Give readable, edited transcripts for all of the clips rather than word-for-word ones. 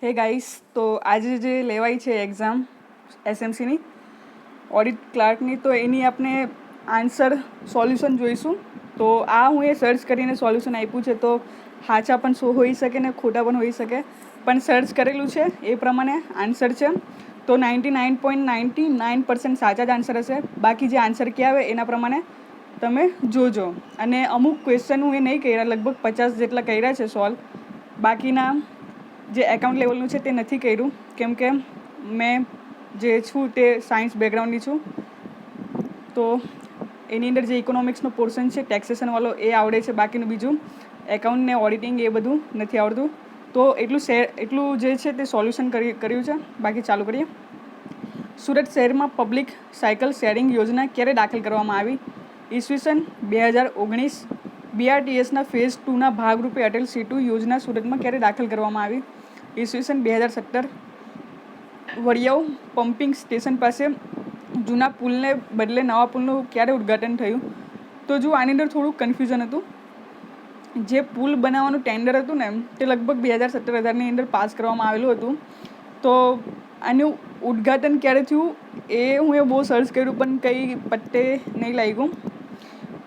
હે ગાઈસ, તો આજે જે લેવાઈ છે એક્ઝામ એસએમસીની ઓડિટ ક્લાર્કની, તો એની આપણે આન્સર સોલ્યુશન જોઈશું. તો આ હું એ સર્ચ કરીને સોલ્યુશન આપ્યું છે. તો સાચા પણ શું હોઈ શકે ને ખોટા પણ હોઈ શકે, પણ સર્ચ કરેલું છે એ પ્રમાણે આન્સર છે. તો 99.99% સાચા જ આન્સર હશે. બાકી જે આન્સર કે આવે એના પ્રમાણે તમે જોજો. અને અમુક ક્વેશ્ચન હું એ નહીં કર્યા, લગભગ 50 જેટલા કર્યા છે સોલ્વ. બાકીના જે એકાઉન્ટ લેવલનું છે તે નથી કર્યું, કેમ કે મેં જે છું તે સાયન્સ બેકગ્રાઉન્ડની છું. તો એની અંદર જે ઇકોનોમિક્સનો પોર્શન છે ટેક્સેશનવાળો એ આવડે છે, બાકીનું બીજું એકાઉન્ટ ને ઓડિટિંગ એ બધું નથી આવડતું. તો એટલું જે છે તે સોલ્યુશન કર્યું છે. બાકી ચાલુ કરીએ. સુરત શહેરમાં પબ્લિક સાયકલ શેરિંગ યોજના ક્યારે દાખલ કરવામાં આવી? ઈસવીસન 2019. બીઆરટીએસના ફેઝ 2ના ભાગરૂપે અટલ સેતુ યોજના સુરતમાં ક્યારે દાખલ કરવામાં આવી? ઈસવીસન 2017. વડિયાઉ પમ્પિંગ સ્ટેશન પાસે જૂના પુલને બદલે નવા પુલનું ક્યારે ઉદ્ઘાટન થયું? તો જો આની અંદર થોડુંક કન્ફ્યુઝન હતું. જે પુલ બનાવવાનું ટેન્ડર હતું ને તે લગભગ 2017-18ની અંદર પાસ કરવામાં આવેલું હતું. તો આનું ઉદ્ઘાટન ક્યારે થયું એ હું બહુ સર્ચ કર્યું, પણ કંઈ પત્તે નહીં લાગ્યું.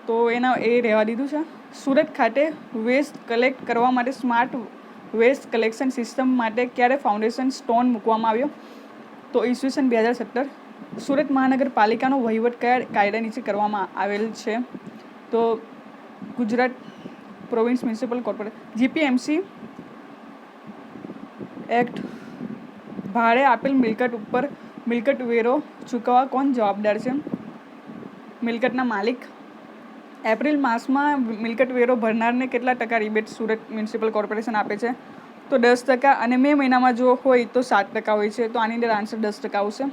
તો એ રહેવા દીધું છે. સુરત ખાતે વેસ્ટ કલેક્ટ કરવા માટે સ્માર્ટ વેસ્ટ કલેક્શન સિસ્ટમ માટે ક્યારે ફાઉન્ડેશન સ્ટોન મૂકવામાં આવ્યો? તો ઈસવીસન 2017. સુરત મહાનગરપાલિકાનો વહીવટ કયા કાયદા નીચે કરવામાં આવેલ છે? તો Gujarat province municipal corporation GPMC act. ભાડે આપેલ મિલકત ઉપર મિલકત વેરો ચૂકવવા કોણ જવાબદાર છે? મિલકતના માલિક. એપ્રિલ માસમાં મિલકત વેરો ભરનારને કેટલા ટકા રિબેટ સુરત મ્યુનિસિપલ કોર્પોરેશન આપે છે? તો 10%. અને મે મહિનામાં જો હોય તો 7% હોય છે. તો આની અંદર આન્સર 10% આવશે.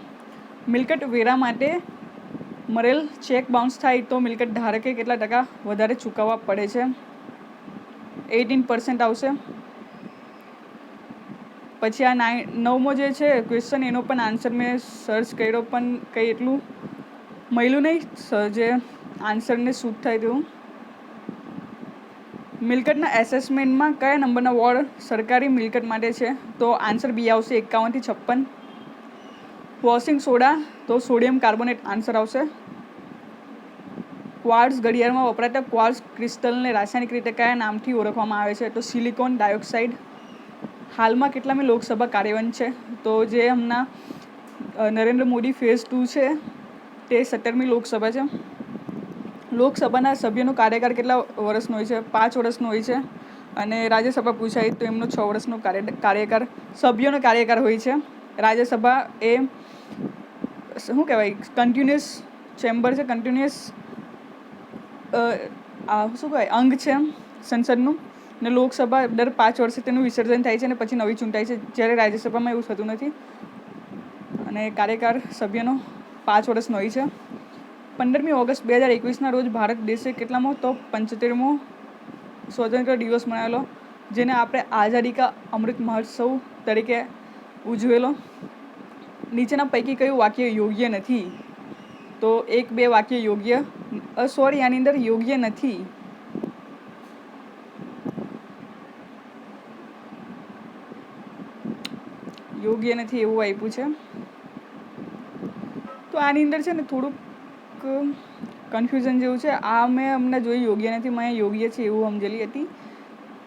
મિલકત વેરા માટે મરેલ ચેક બાઉન્સ થાય તો મિલકત ધારકે કેટલા ટકા વધારે ચૂકવવા પડે છે? 18% આવશે. પછી આ 9મો જે છે ક્વેશ્ચન, એનો પણ આન્સર મેં સર્ચ કર્યો, પણ કંઈ એટલું મળ્યું નહીં જે આન્સરને સૂટ થાય તેવું. મિલકતના એસેસમેન્ટમાં કયા નંબરના વોર્ડ સરકારી મિલકત માટે છે? તો આન્સર બી આવશે, 51 થી 56. વોશિંગ સોડા તો સોડિયમ કાર્બોનેટ આન્સર આવશે. ક્વાર્ટઝ ઘડિયાળમાં વપરાતા ક્વાર્ટઝ ક્રિસ્ટલને રાસાયણિક રીતે કયા નામથી ઓળખવામાં આવે છે? તો સિલિકોન ડાયોક્સાઇડ. હાલમાં કેટલામી લોકસભા કાર્યવંત છે? તો જે હમણાં નરેન્દ્ર મોદી ફેઝ 2 છે તે 17મી લોકસભા છે. લોકસભાના સભ્યનો કાર્યકાળ કેટલા વર્ષનો હોય છે? 5 વર્ષનો હોય છે. અને રાજ્યસભા પૂછાય તો એમનો 6 વર્ષનો કાર્યકાળ સભ્યોનો કાર્યકાળ હોય છે. રાજ્યસભા એ શું કહેવાય, કન્ટિન્યુઅસ ચેમ્બર છે, કન્ટિન્યુઅસ શું કહેવાય અંગ છે સંસદનું. ને લોકસભા દર 5 વર્ષે તેનું વિસર્જન થાય છે અને પછી નવી ચૂંટાય છે. જ્યારે રાજ્યસભામાં એવું થતું નથી. અને કાર્યકાળ સભ્યનો 5 વર્ષનો હોય છે. 15મી ઓગસ્ટ 2021ના રોજ ભારત દેશે કેટલામો? તો 75મો સ્વતંત્ર દિવસ મનાવેલો, જેને આપણે આઝાદી કા અમૃત મહોત્સવ તરીકે ઉજવેલો. નીચેના પૈકી કયું વાક્ય યોગ્ય નથી? તો 1-2 વાક્ય યોગ્ય, સોરી આની અંદર યોગ્ય નથી. યોગ્ય નથી એવું આપ્યું છે. તો આની અંદર છે ને થોડુંક કન્ફ્યુઝન જેવું છે. આ મેં અમને જોઈ યોગ્ય નથી, મેં યોગ્ય છે એવું સમજેલી હતી.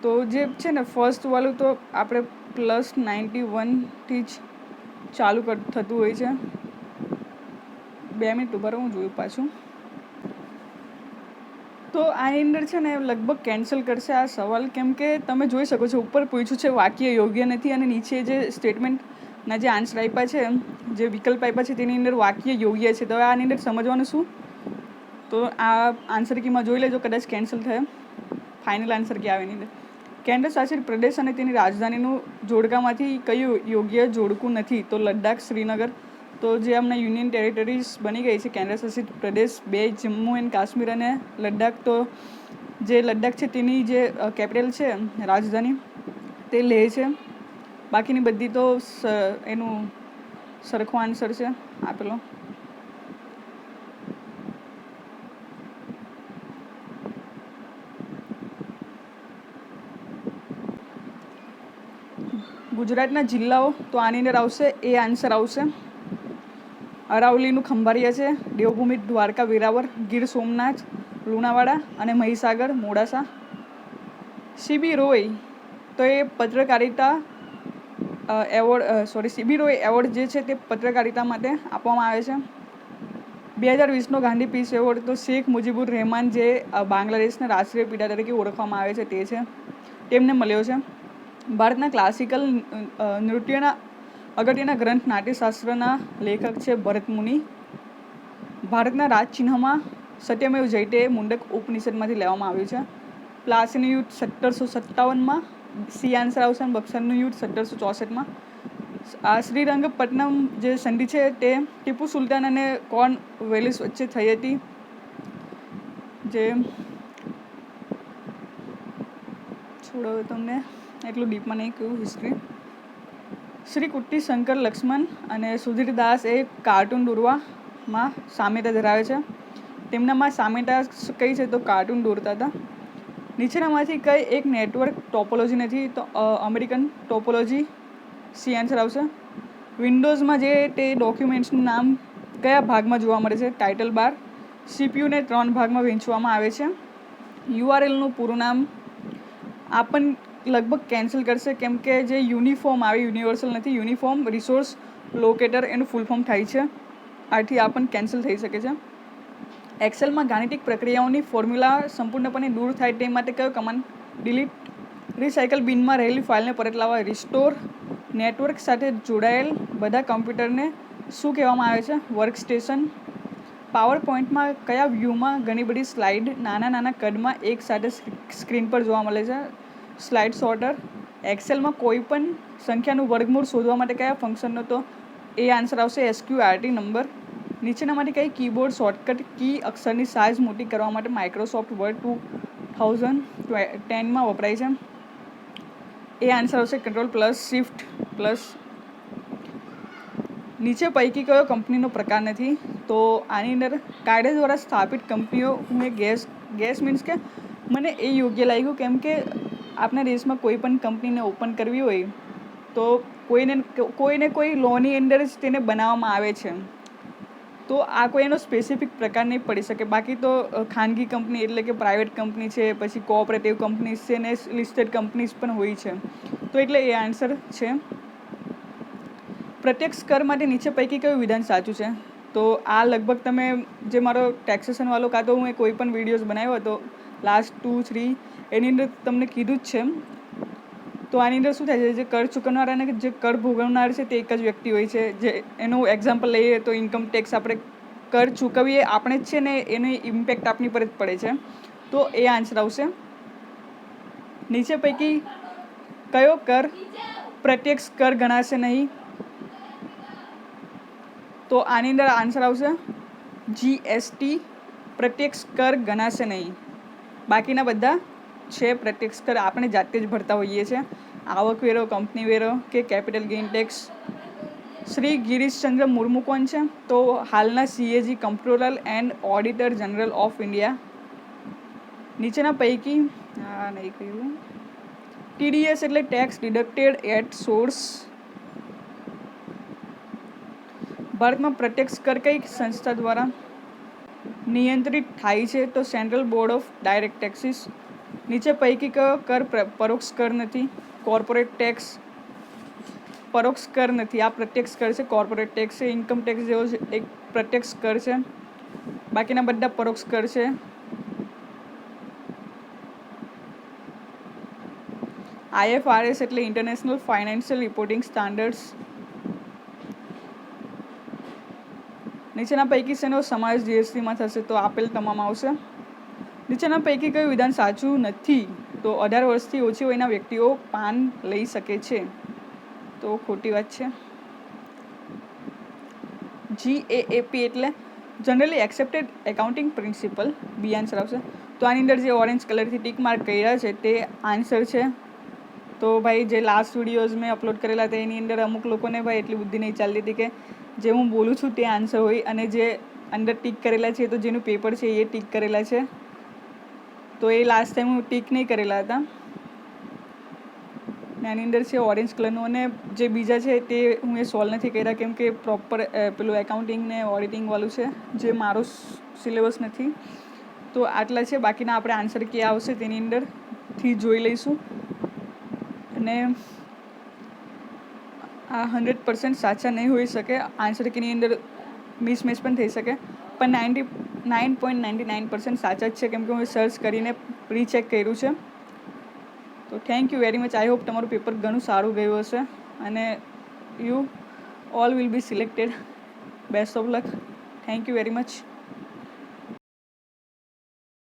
તો જે છે ને ફર્સ્ટ વાળું તો આપણે +91થી જ ચાલુ થતું હોય છે. 2 મિનિટ ઉભા રહો, હું જોયું પાછું. તો આની અંદર છે ને લગભગ કેન્સલ કરશે આ સવાલ, કેમ કે તમે જોઈ શકો છો ઉપર પૂછ્યું છે વાક્ય યોગ્ય નથી, અને નીચે જે સ્ટેટમેન્ટના જે આન્સર આપ્યા છે, જે વિકલ્પ આપ્યા છે તેની અંદર વાક્ય યોગ્ય છે. તો આની અંદર સમજવાનું શું? તો આ આન્સર કીમાં જોઈ લેજો, કદાચ કેન્સલ થાય. ફાઇનલ આન્સર કે આવે એની અંદર. કેન્દ્ર શાસિત પ્રદેશ અને તેની રાજધાનીનું જોડકામાંથી કયું યોગ્ય જોડકું નથી? તો લદ્દાખ, શ્રીનગર. તો જે હમણાં યુનિયન ટેરિટરીઝ બની ગઈ છે કેન્દ્ર શાસિત પ્રદેશ, 2 જમ્મુ એન્ડ કાશ્મીર અને લદ્દાખ. તો જે લદ્દાખ છે તેની જે કેપિટલ છે રાજધાની તે લેહ છે. બાકીની બધી તો એનું સરખો આન્સર છે આપેલો. ગુજરાતના જિલ્લાઓ તો આની અંદર આવશે, એ આન્સર આવશે. અરાવલીનું ખંભાળિયા છે, દેવભૂમિ દ્વારકા વેરાવળ, ગીર સોમનાથ લુણાવાડા અને મહીસાગર મોડાસા. સીબી રોય તો એ પત્રકારિતા એવોર્ડ સીબી રોય એવોર્ડ જે છે તે પત્રકારિતા માટે આપવામાં આવે છે. 2020નો ગાંધી પીસ એવોર્ડ તો શેખ મુજીબુર રહેમાન જે બાંગ્લાદેશના રાષ્ટ્રીય પિતા તરીકે ઓળખવામાં આવે છે તે છે, તેમને મળ્યો છે. ભારતના ક્લાસિકલ નૃત્યના અગત્યના ગ્રંથ નાટ્યશાસ્ત્રના લેખક છે ભરતમુનિ. ભારતના રાજચિહ્નમાં સત્યમેવ જયતે મુંડક ઉપનિષદમાંથી લેવામાં આવ્યું છે. પ્લાસીનું યુદ્ધ 1757માં, સી આન્સર આવશે. બક્સરનું યુદ્ધ 1764માં. શ્રીરંગપટ્ટનમ જે સંધિ છે તે ટીપુ સુલતાન અને કોર્નવેલિસ વચ્ચે થઈ હતી. જે છોડો તમને એટલું ડીપમાં નહીં કહ્યું હિસ્ટ્રી. શ્રી કુટ્ટી શંકર લક્ષ્મણ અને સુધીર દાસ એ કાર્ટૂન દોરવામાં સામ્યતા ધરાવે છે. તેમનામાં સામ્યતા કઈ છે તો કાર્ટૂન દોરતા હતા. નીચેનામાંથી કઈ એક નેટવર્ક ટોપોલોજી નથી તો અમેરિકન ટોપોલોજી, સી આન્સર આવશે. વિન્ડોઝમાં જે તે ડોક્યુમેન્ટ્સનું નામ કયા ભાગમાં જોવા મળે છે? ટાઇટલ બાર. સીપીયુને 3 ભાગમાં વહેંચવામાં આવે છે. યુઆરએલનું પૂરું નામ આ પણ લગભગ કેન્સલ કરશે કેમ કે જે યુનિફોર્મ આવે યુનિવર્સલ નથી, યુનિફોર્મ રિસોર્સ લોકેટર એનું ફૂલ ફોર્મ થાય છે, આથી આ પણ કેન્સલ થઈ શકે છે. એક્સેલમાં ગાણિતિક પ્રક્રિયાઓની ફોર્મ્યુલા સંપૂર્ણપણે દૂર થાય તે માટે કયો કમાન્ડ? ડિલીટ. રિસાયકલ બિનમાં રહેલી ફાઇલને પરત લાવવા રિસ્ટોર. નેટવર્ક સાથે જોડાયેલ બધા કમ્પ્યુટરને શું કહેવામાં આવે છે? વર્કસ્ટેશન. પાવર પોઈન્ટમાં કયા વ્યૂમાં ઘણી બધી સ્લાઇડ નાના નાના કદમાં એક સાથે સ્ક્રીન પર જોવા મળે છે? Slide sorter. એક્સેલમાં કોઈ પણ સંખ્યાનું વર્ગમૂળ શોધવા માટે કયા ફંક્શનનો તો એ આન્સર આવશે SQRT નંબર. નીચેનામાંથી કઈ કીબોર્ડ શોર્ટકટ કી અક્ષરની સાઇઝ મોટી કરવા માટે માઇક્રોસોફ્ટ વર્ડ 2010માં વપરાય છે? એ આન્સર આવશે Ctrl+Shift+. નીચે પૈકી કયો કંપનીનો પ્રકાર નથી તો આની અંદર કાયદા દ્વારા સ્થાપિત કંપનીઓ. હું એ ગેસ મીન્સ કે મને એ યોગ્ય લાગ્યું કેમ કે આપણા દેશમાં કોઈ પણ કંપનીને ઓપન કરવી હોય તો કોઈને કોઈ લોની અંદર જ તેને બનાવવામાં આવે છે, તો આ કોઈ એનો સ્પેસિફિક પ્રકાર નહીં પડી શકે. બાકી તો ખાનગી કંપની એટલે કે પ્રાઇવેટ કંપની છે, પછી કોઓપરેટિવ કંપનીઝ છે ને લિસ્ટેડ કંપનીઝ પણ હોય છે, તો એટલે એ આન્સર છે. પ્રત્યક્ષ કર માટે નીચે પૈકી કયું વિધાન સાચું છે? તો આ લગભગ તમે જે મારો ટેક્સેશન વાળો કાં તો હું કોઈ પણ વિડીયોઝ બનાવ્યો હતો લાસ્ટ 2-3 એની અંદર તમને કીધું જ છે. તો આની અંદર શું થાય છે, જે કર ચૂકવનાર અને જે કર ભોગવનાર છે તે એક જ વ્યક્તિ હોય છે. જે એનું એક્ઝામ્પલ લઈએ તો ઇન્કમ ટેક્સ આપણે કર ચૂકવીએ આપણે જ છે ને એની ઇમ્પેક્ટ આપણી પર જ પડે છે, તો એ આન્સર આવશે. નીચે પૈકી કયો કર પ્રત્યક્ષ કર ગણાશે નહીં? તો આની અંદર આન્સર આવશે GST. પ્રત્યક્ષ કર ગણાશે નહીં. બાકીના બધા છે પ્રત્યક્ષ કર, આપણે જાતે જ ભરતા હોઈએ છીએ. આવકવેરો, કંપની વેરો કે capital gain tax. Shri Girishchandra Murmu કોણ છે? તો હાલના CAG comptroller and auditor general of India. નીચેના પૈકી નહીં કહ્યું. TDS એટલે ટેક્સ ડિડક્ટેડ એટ સોર્સ. ભારતમાં પ્રત્યક્ષ કર કઈ સંસ્થા દ્વારા નિયંત્રિત થાય છે? તો central board of direct taxes. નીચે પૈકી કયો કર પરોક્ષ કર નથી? કોર્પોરેટ ટેક્સ પરોક્ષ કર નથી, આ પ્રત્યક્ષ કર છે. કોર્પોરેટ ટેક્સ છે, ઇન્કમ ટેક્સ જેવો એક પ્રત્યક્ષ કર છે, બાકીના બધા પરોક્ષ કર છે. IFRS એટલે ઇન્ટરનેશનલ ફાઇનાન્શિયલ રિપોર્ટિંગ સ્ટાન્ડર્ડ્સ. નીચેના પૈકી શેનો સમાવેશ GSTમાં થશે? તો આપેલ તમામ આવશે. નીચેના પૈકી કયું વિધાન સાચું નથી? તો 18 વર્ષથી ઓછી વયના વ્યક્તિઓ પાન લઈ શકે છે, તો ખોટી વાત છે. GAAP એટલે generally accepted accounting principle, B answer આવશે. તો આની અંદર જે ઓરેન્જ કલરથી ટીક માર્ક કર્યા છે તે આન્સર છે. તો ભાઈ જે લાસ્ટ વિડીયોઝ મેં અપલોડ કરેલા હતા એની અંદર અમુક લોકોને ભાઈ એટલી બુદ્ધિ નહીં ચાલતી હતી કે જે હું બોલું છું તે આન્સર હોય અને જે અંદર ટીક કરેલા છે તો જેનું પેપર છે એ ટીક કરેલા છે, તો એ લાસ્ટ ટાઈમ હું ટીક નહીં કરેલા હતા. ને આની અંદર છે ઓરેન્જ કલરનું, અને જે બીજા છે તે હું એ સોલ્વ નથી કર્યા કેમ કે પ્રોપર પેલું એકાઉન્ટિંગ ને ઓડિટિંગવાળું છે જે મારો સિલેબસ નથી. તો આટલા છે, બાકીના આપણે આન્સર ક્યાં આવશે તેની અંદરથી જોઈ લઈશું. અને આ 100% સાચા નહીં હોઈ શકે, આન્સર કીની અંદર મિસમેચ પણ થઈ શકે, પણ 99.99% સાચા જ છે કેમ કે હું સર્ચ કરીને રીચેક કર્યું છે. તો thank you very much. I hope તમારું પેપર ઘણું સારું ગયું હશે અને you all will be selected. Best of luck. Thank you very much.